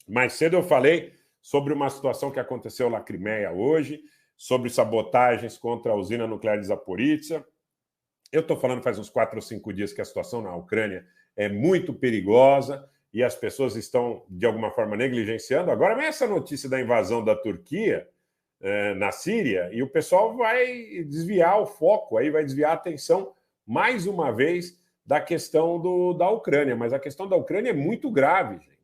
Mais cedo eu falei sobre uma situação que aconteceu na Crimeia hoje, sobre sabotagens contra a usina nuclear de Zaporizhzhia. Eu estou falando faz uns 4 ou 5 dias que a situação na Ucrânia é muito perigosa e as pessoas estão, de alguma forma, negligenciando. Agora vem essa notícia da invasão da Turquia na Síria e o pessoal vai desviar o foco, aí vai desviar a atenção, mais uma vez, da questão da Ucrânia. Mas a questão da Ucrânia é muito grave, gente.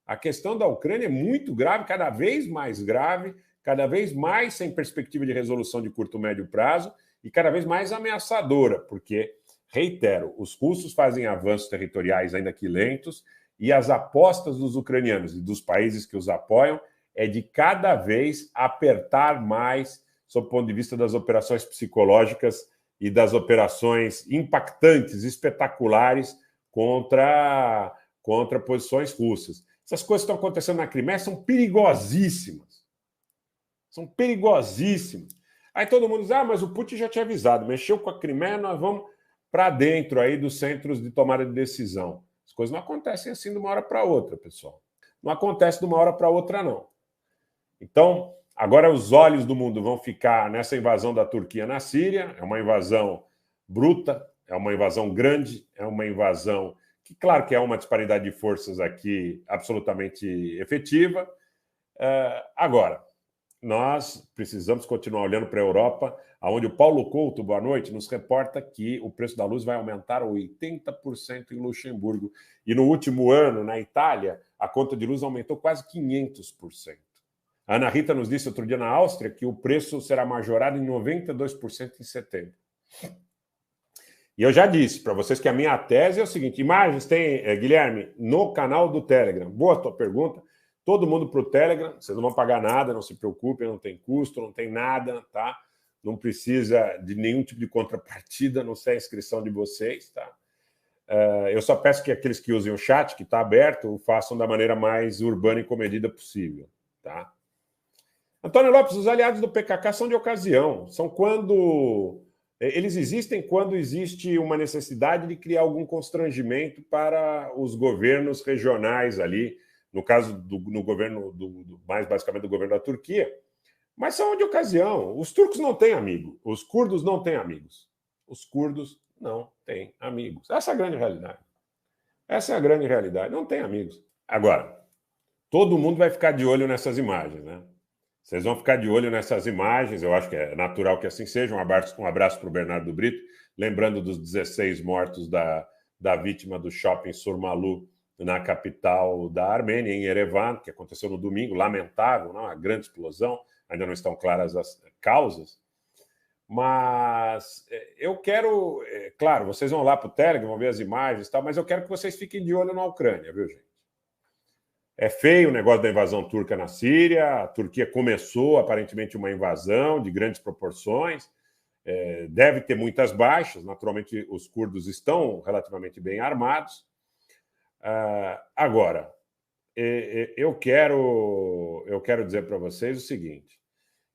A questão da Ucrânia é muito grave, cada vez mais grave, cada vez mais sem perspectiva de resolução de curto e médio prazo e cada vez mais ameaçadora, porque, reitero, os russos fazem avanços territoriais ainda que lentos e as apostas dos ucranianos e dos países que os apoiam é de cada vez apertar mais sob o ponto de vista das operações psicológicas e das operações impactantes, espetaculares contra posições russas. Essas coisas que estão acontecendo na Crimeia são perigosíssimas. São perigosíssimas. Aí todo mundo diz, mas o Putin já tinha avisado, mexeu com a Crimeia, nós vamos para dentro aí dos centros de tomada de decisão. As coisas não acontecem assim de uma hora para outra, pessoal. Não acontece de uma hora para outra, não. Então, agora os olhos do mundo vão ficar nessa invasão da Turquia na Síria. É uma invasão bruta, é uma invasão grande, é uma invasão que, claro que é uma disparidade de forças aqui absolutamente efetiva. Agora, nós precisamos continuar olhando para a Europa, onde o Paulo Couto, boa noite, nos reporta que o preço da luz vai aumentar 80% em Luxemburgo. E no último ano, na Itália, a conta de luz aumentou quase 500%. A Ana Rita nos disse outro dia na Áustria que o preço será majorado em 92% em setembro. E eu já disse para vocês que a minha tese é o seguinte, imagens tem, Guilherme, no canal do Telegram. Boa tua pergunta. Todo mundo para o Telegram, vocês não vão pagar nada, não se preocupem, não tem custo, não tem nada, tá? Não precisa de nenhum tipo de contrapartida, não sei a inscrição de vocês, tá? Eu só peço que aqueles que usem o chat, que está aberto, o façam da maneira mais urbana e comedida possível, tá? Antônio Lopes, os aliados do PKK são de ocasião, são quando... Eles existem quando existe uma necessidade de criar algum constrangimento para os governos regionais ali, no caso no governo, mais basicamente do governo da Turquia, mas são de ocasião. Os turcos não têm amigo, os curdos não têm amigos. Os curdos não têm amigos. Essa é a grande realidade. Essa é a grande realidade. Não tem amigos. Agora, todo mundo vai ficar de olho nessas imagens, né? Vocês vão ficar de olho nessas imagens, eu acho que é natural que assim seja. Um abraço para o Bernardo Brito, lembrando dos 16 mortos da vítima do shopping Surmalu, na capital da Armênia, em Yerevan, que aconteceu no domingo, lamentável, não? Uma grande explosão, ainda não estão claras as causas. Mas eu quero, claro, vocês vão lá para o Telegram, vão ver as imagens e tal, mas eu quero que vocês fiquem de olho na Ucrânia, viu, gente? É feio o negócio da invasão turca na Síria. A Turquia começou, aparentemente, uma invasão de grandes proporções. Deve ter muitas baixas. Naturalmente, os curdos estão relativamente bem armados. Agora, eu quero dizer para vocês o seguinte,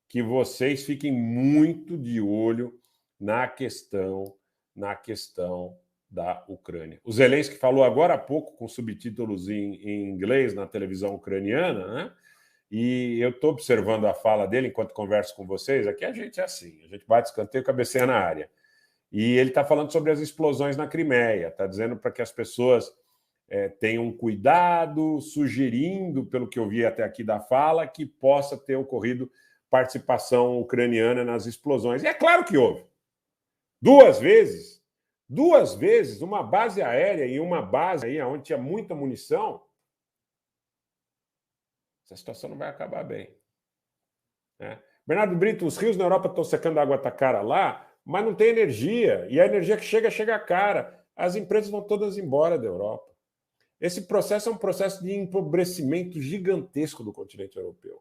que vocês fiquem muito de olho na questão da Ucrânia. O Zelensky falou agora há pouco com subtítulos em inglês na televisão ucraniana, né? E eu estou observando a fala dele enquanto converso com vocês. Aqui a gente é assim, a gente bate escanteio, cabeceia na área. E ele está falando sobre as explosões na Crimeia, está dizendo para que as pessoas tenham cuidado, sugerindo, pelo que eu vi até aqui da fala, que possa ter ocorrido participação ucraniana nas explosões. E é claro que houve. Duas vezes, uma base aérea e uma base aí onde tinha muita munição, essa situação não vai acabar bem. Né? Bernardo Brito, os rios na Europa estão secando, a água está cara lá, mas não tem energia, e a energia que chega cara. As empresas vão todas embora da Europa. Esse processo é um processo de empobrecimento gigantesco do continente europeu.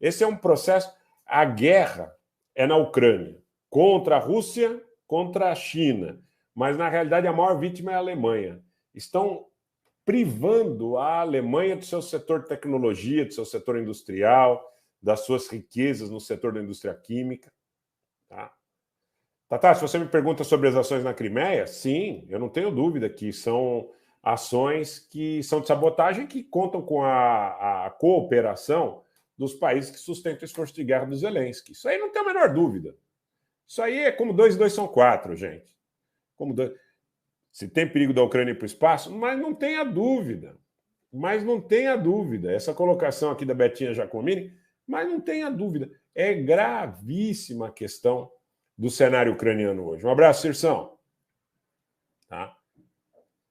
Esse é um processo... A guerra é na Ucrânia, contra a Rússia, contra a China, mas, na realidade, a maior vítima é a Alemanha. Estão privando a Alemanha do seu setor de tecnologia, do seu setor industrial, das suas riquezas no setor da indústria química. Tá? Tata, se você me pergunta sobre as ações na Crimeia, sim, eu não tenho dúvida que são ações que são de sabotagem que contam com a cooperação dos países que sustentam o esforço de guerra do Zelensky. Isso aí não tem a menor dúvida. Isso aí é como 2 e 2 são 4, gente. Como dois... Se tem perigo da Ucrânia ir para o espaço, mas não tenha dúvida. Mas não tenha dúvida. Essa colocação aqui da Betinha Giacomini, mas não tenha dúvida. É gravíssima a questão do cenário ucraniano hoje. Um abraço, Cirção. Tá?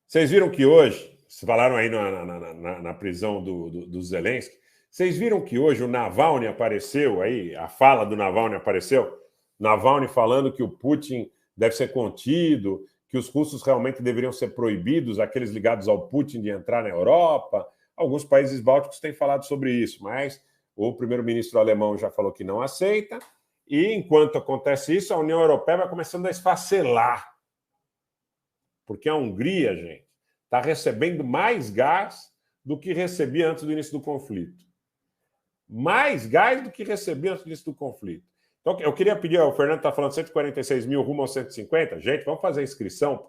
Vocês viram que hoje, vocês falaram aí na prisão do Zelensky, vocês viram que hoje o Navalny apareceu aí, a fala do Navalny apareceu? Navalny falando que o Putin deve ser contido, que os russos realmente deveriam ser proibidos, aqueles ligados ao Putin, de entrar na Europa. Alguns países bálticos têm falado sobre isso, mas o primeiro-ministro alemão já falou que não aceita, e enquanto acontece isso, a União Europeia vai começando a esfacelar. Porque a Hungria, gente, está recebendo mais gás do que recebia antes do início do conflito. Mais gás do que recebia antes do início do conflito. Então, eu queria pedir, o Fernando está falando 146 mil rumo aos 150. Gente, vamos fazer a inscrição.